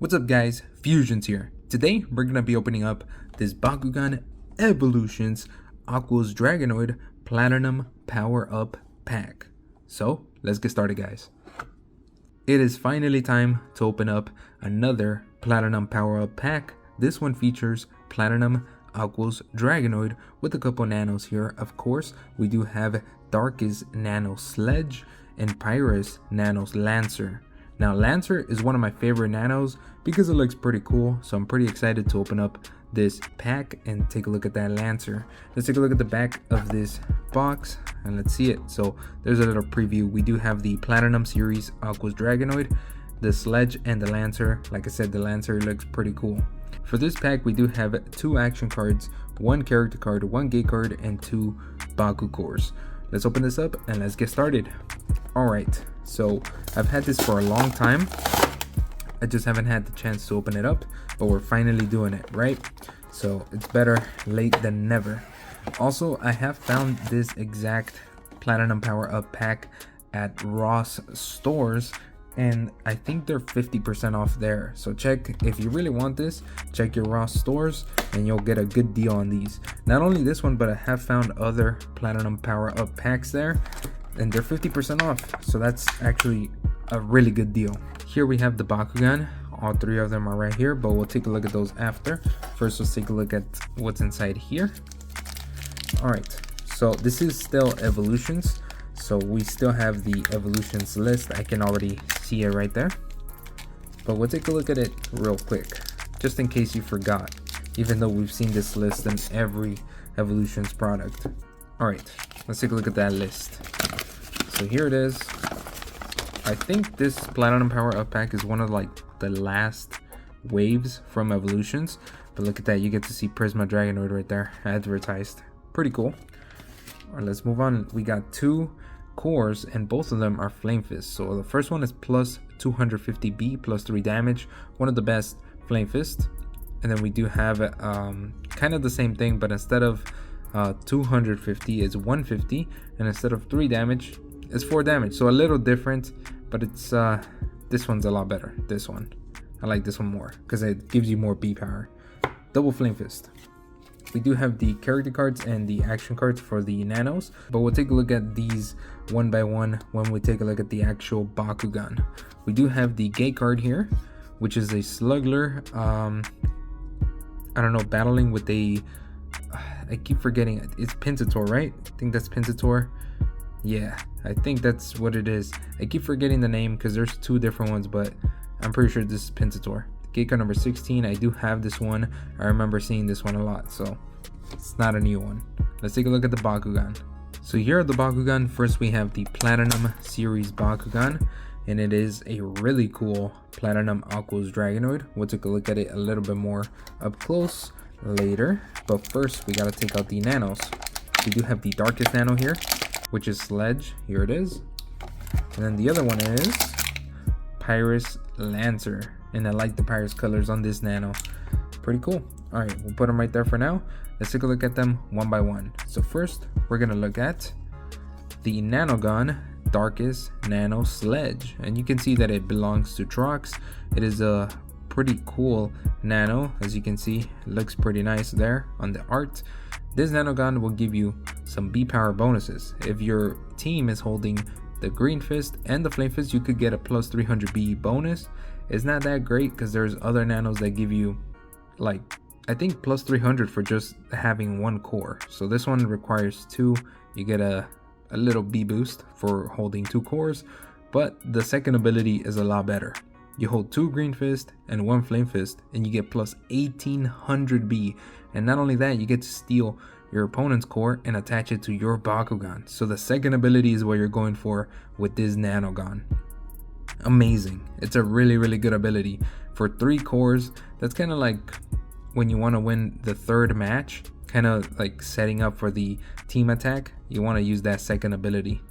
What's up guys, FuZzionZ here. Today we're going to be opening up this Bakugan Evolutions Aquos Dragonoid Platinum Power Up Pack. So let's get started guys. It is finally time to open up another Platinum Power Up Pack. This one features Platinum Aquos Dragonoid with a couple nanos here. Of course, we do have Darkest Nano Sledge and Pyrus Nano's Lancer. Now Lancer is one of my favorite nanos because it looks pretty cool, so I'm pretty excited to open up this pack and take a look at that Lancer. Let's take a look at the back of this box and let's see it. So there's a little preview. We do have the Platinum Series Aquos Dragonoid, the Sledge, and the Lancer. Like I said, the Lancer looks pretty cool. For this pack we do have 2 action cards, 1 character card, 1 gate card, and 2 Baku cores. Let's open this up and let's get started. Alright, so I've had this for a long time. I just haven't had the chance to open it up, but we're finally doing it, right? So it's better late than never. Also, I have found this exact Platinum Power Up pack at Ross stores, and I think they're 50% off there. So check, if you really want this, check your Ross stores and you'll get a good deal on these. Not only this one, but I have found other Platinum Power Up packs there, and they're 50% off, so that's actually a really good deal. Here we have the Bakugan. All 3 of them are right here, but we'll take a look at those after. First, let's take a look at what's inside here. All right, so this is still Evolutions, so we still have the Evolutions list. I can already see it right there, but we'll take a look at it real quick, just in case you forgot, even though we've seen this list in every Evolutions product. All right, let's take a look at that list. So here it is. I think this Platinum Power Up pack is one of like the last waves from Evolutions, but look at that, you get to see Prisma Dragonoid right there advertised. Pretty cool. All right, let's move on. We got 2 cores and both of them are Flame Fist. So the first one is plus 250B, plus 3 damage, one of the best Flame Fist. And then we do have kind of the same thing, but instead of 250 is 150, and instead of 3 damage it's 4 damage, so a little different, but it's this one's a lot better. This one, I like this one more because it gives you more B power. Double Flame Fist. We do have the character cards and the action cards for the nanos, but we'll take a look at these one by one when we take a look at the actual Bakugan. We do have the gate card here, which is a Sluggler, I don't know, battling with a I keep forgetting, it's Pintator, right? I think that's Pintator. Yeah, I think that's what it is. I keep forgetting the name because there's 2 different ones, but I'm pretty sure this is Pintator. Gate card number 16, I do have this one. I remember seeing this one a lot, so it's not a new one. Let's take a look at the Bakugan. So here are the Bakugan. First we have the Platinum Series Bakugan, and it is a really cool Platinum Aquos Dragonoid. We'll take a look at it a little bit more up close later, but first we gotta take out the nanos. We do have the Darkest Nano here, which is Sledge. Here it is. And then the other one is Pyrus Lancer, and I like the Pyrus colors on this nano. Pretty cool. All right, we'll put them right there for now. Let's take a look at them one by one. So first we're gonna look at the Nanogan Darkest Nano Sledge, and you can see that it belongs to Trox. It is a pretty cool nano. As you can see, it looks pretty nice there on the art. This Nanogan will give you some B power bonuses. If your team is holding the Green Fist and the Flame Fist, you could get a plus 300 B bonus. It's not that great because there's other nanos that give you, like, I think plus 300 for just having 1 core. So this one requires 2. You get a little B boost for holding 2 cores, but the second ability is a lot better. You hold 2 Green Fist and 1 Flame Fist, and you get plus 1800 B. And not only that, you get to steal your opponent's core and attach it to your Bakugan. So the second ability is what you're going for with this Nanogan. Amazing. It's a really, really good ability. For 3 cores, that's kind of like when you want to win the 3rd match, kind of like setting up for the team attack. You want to use that second ability.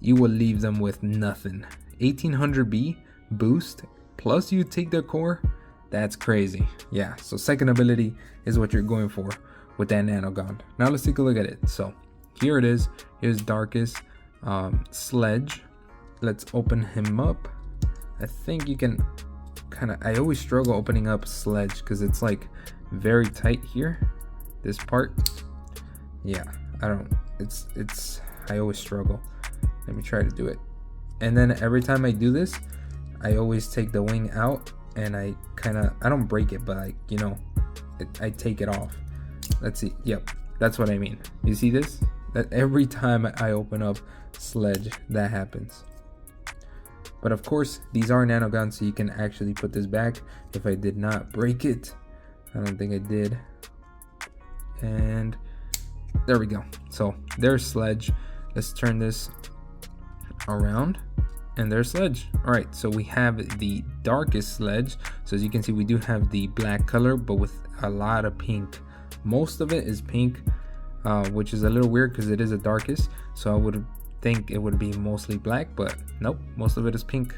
You will leave them with nothing. 1800 B boost, plus you take their core. That's crazy. Yeah, so second ability is what you're going for with that Nanogan. Now let's take a look at it. So here it is. Here's Darkest Sledge. Let's open him up. I think you can I always struggle opening up Sledge because it's like very tight here, this part. Yeah, I always struggle. Let me try to do it. And then every time I do this, I always take the wing out and I don't break it, but I take it off. Let's see. Yep, that's what I mean. You see this? That every time I open up Sledge, that happens. But of course, these are Nanogan, so you can actually put this back. If I did not break it, I don't think I did. And there we go. So there's Sledge. Let's turn this around, and there's Sledge. All right, so we have the darkest Sledge. So as you can see, we do have the black color, but with a lot of pink. Most of it is pink, which is a little weird because it is the darkest. So I would think it would be mostly black, but nope, most of it is pink.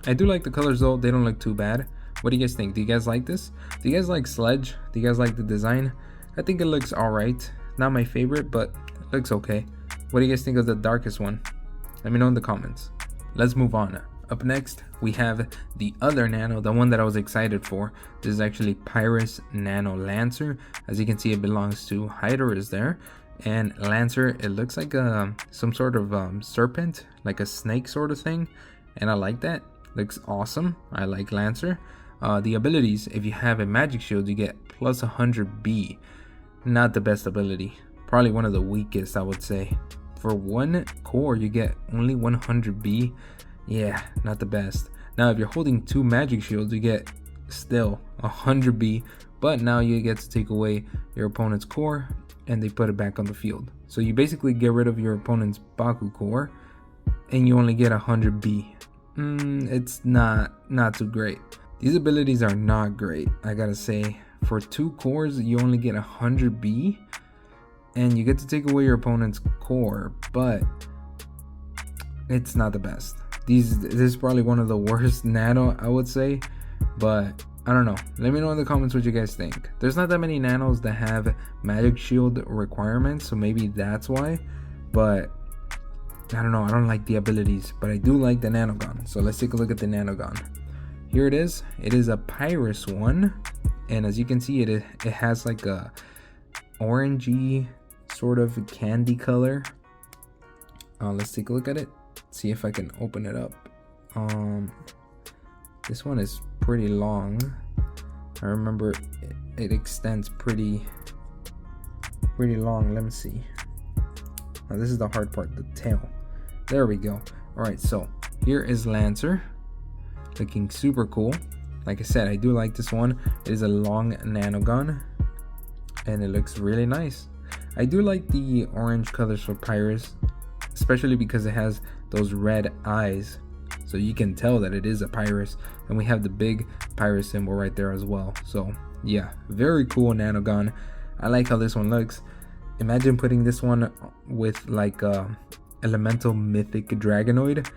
I do like the colors though. They don't look too bad. What do you guys think? Do you guys like this? Do you guys like Sledge? Do you guys like the design? I think it looks all right. Not my favorite, but it looks okay. What do you guys think of the darkest one? Let me know in the comments. Let's move on. Up next, we have the other Nano, the one that I was excited for. This is actually Pyrus Nano Lancer. As you can see, it belongs to Hydorus there. And Lancer, it looks like some sort of serpent, like a snake sort of thing. And I like that. Looks awesome. I like Lancer. The abilities, if you have a magic shield, you get plus 100B. Not the best ability. Probably one of the weakest, I would say. For one core, you get only 100B. Yeah, not the best. Now, if you're holding 2 magic shields, you get still 100B. But now you get to take away your opponent's core and they put it back on the field. So you basically get rid of your opponent's Baku core and you only get 100B. It's not too great. These abilities are not great, I gotta say. For 2 cores, you only get 100B and you get to take away your opponent's core, but it's not the best. This is probably one of the worst Nano, I would say, but I don't know. Let me know in the comments what you guys think. There's not that many Nanos that have magic shield requirements, so maybe that's why, but I don't know. I don't like the abilities, but I do like the Nanogan. So let's take a look at the Nanogan. Here it is. It is a Pyrus one, and as you can see, it has like a orangey sort of candy color. Let's take a look at it. See if I can open it up. This one is pretty long. I remember it extends pretty long. Let me see. Now this is the hard part, the tail. There we go. All right, so here is Lancer, looking super cool. Like I said, I do like this one. It is a long Nanogan and it looks really nice. I do like the orange colors for Pyrus, especially because it has those red eyes, so you can tell that it is a Pyrus. And we have the big Pyrus symbol right there as well. So yeah, very cool Nanogan. I like how this one looks. Imagine putting this one with like elemental mythic Dragonoid.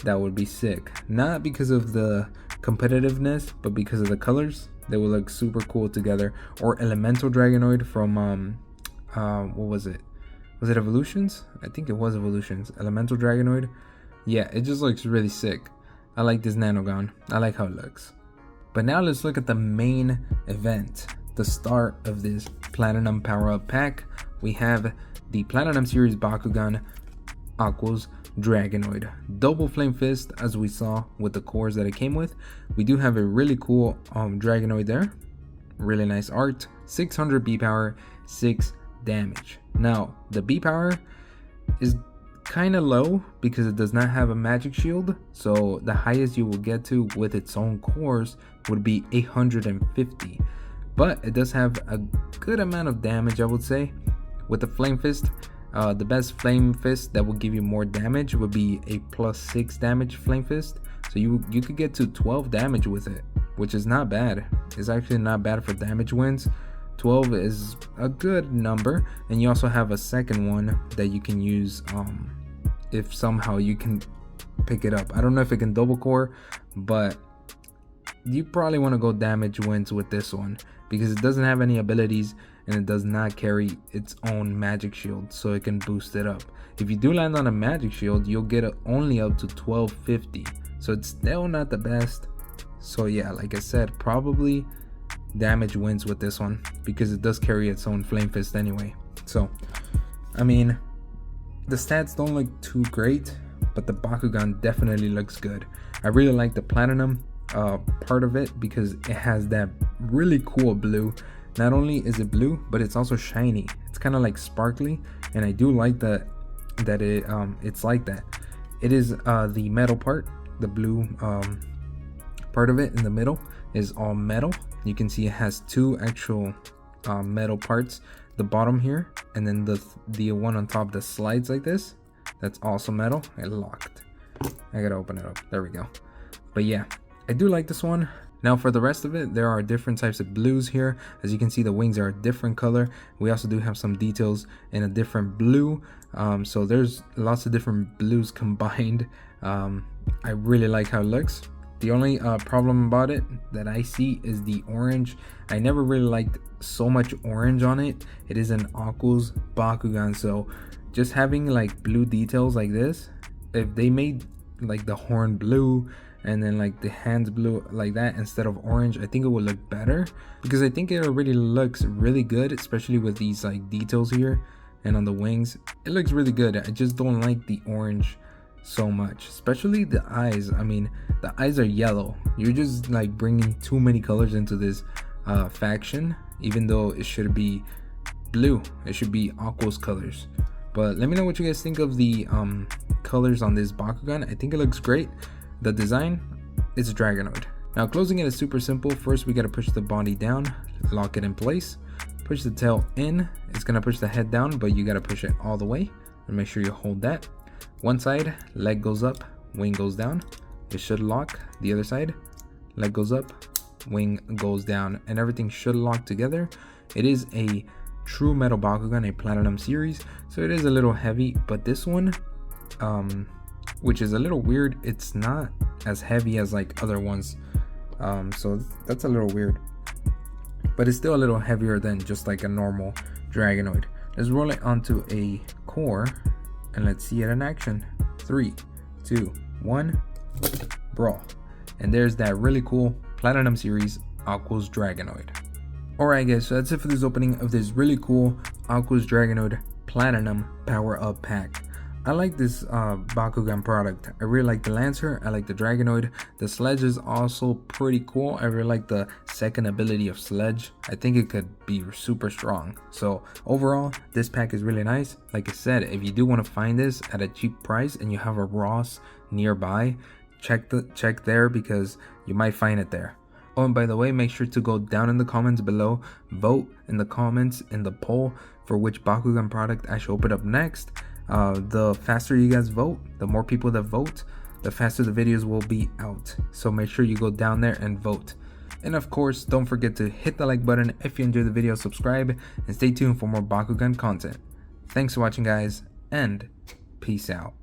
That would be sick. Not because of the competitiveness, but because of the colors. They will look super cool together. Or elemental Dragonoid from what was it? Was it Evolutions? I think it was Evolutions. Elemental Dragonoid. Yeah, it just looks really sick. I like this Nanogan. I like how it looks. But now let's look at the main event, the start of this Platinum power-up pack. We have the Platinum Series Bakugan Aquos Dragonoid. Double Flame Fist, as we saw with the cores that it came with. We do have a really cool Dragonoid there. Really nice art. 600 B power, 6 damage. Now, the B power is kind of low because it does not have a magic shield, so the highest you will get to with its own cores would be 850, but it does have a good amount of damage, I would say. With the Flame Fist, the best Flame Fist that will give you more damage would be a +6 damage Flame Fist, so you could get to 12 damage with it, which is not bad. It's actually not bad for damage wins. 12 is a good number. And you also have a second one that you can use if somehow you can pick it up. I don't know if it can double core, but you probably want to go damage wins with this one because it doesn't have any abilities and it does not carry its own magic shield, so it can boost it up. If you do land on a magic shield, you'll get it only up to 1250, so it's still not the best. So yeah, like I said, probably damage wins with this one because it does carry its own flame fist anyway. So I mean, the stats don't look too great, but the Bakugan definitely looks good. I really like the platinum part of it because it has that really cool blue. Not only is it blue, but it's also shiny. It's kind of like sparkly, and I do like that it's like that. It is the metal part, the blue part of it in the middle is all metal. You can see it has two actual metal parts, the bottom here, and then the one on top that slides like this, that's also metal. It locked. I gotta open it up. There we go. But yeah, I do like this one. Now for the rest of it, there are different types of blues here. As you can see, the wings are a different color. We also do have some details in a different blue. So there's lots of different blues combined. I really like how it looks. The only problem about it that I see is the orange. I never really liked so much orange on it. It is an Aquos Bakugan, so just having like blue details like this, if they made like the horn blue and then like the hands blue like that instead of orange, I think it would look better, because I think it already looks really good, especially with these like details here and on the wings. It looks really good. I just don't like the orange so much, especially the eyes. I mean, the eyes are yellow. You're just like bringing too many colors into this faction, even though it should be blue. It should be Aquos colors. But let me know what you guys think of the colors on this Bakugan. I think it looks great. The design, it's Dragonoid. Now closing it is super simple. First we got to push the body down, lock it in place, push the tail in. It's gonna push the head down, but you got to push it all the way and make sure you hold that. One side, leg goes up, wing goes down. It should lock. The other side, leg goes up, wing goes down, and everything should lock together. It is a true metal Bakugan, a Platinum series, so it is a little heavy, but this one, which is a little weird, it's not as heavy as like other ones, so that's a little weird, but it's still a little heavier than just like a normal Dragonoid. Let's roll it onto a core and let's see it in action. 3, 2, 1, brawl. And there's that really cool Platinum series Aquos Dragonoid. Alright guys, so that's it for this opening of this really cool Aquos Dragonoid Platinum Power Up Pack. I like this Bakugan product. I really like the Lancer, I like the Dragonoid. The Sledge is also pretty cool. I really like the second ability of Sledge. I think it could be super strong. So overall, this pack is really nice. Like I said, if you do want to find this at a cheap price and you have a Ross nearby, check there because you might find it there. Oh, and by the way, make sure to go down in the comments below, vote in the comments in the poll for which Bakugan product I should open up next. The faster you guys vote, the more people that vote, the faster the videos will be out. So make sure you go down there and vote. And of course, don't forget to hit the like button if you enjoyed the video, subscribe, and stay tuned for more Bakugan content. Thanks for watching guys, and peace out.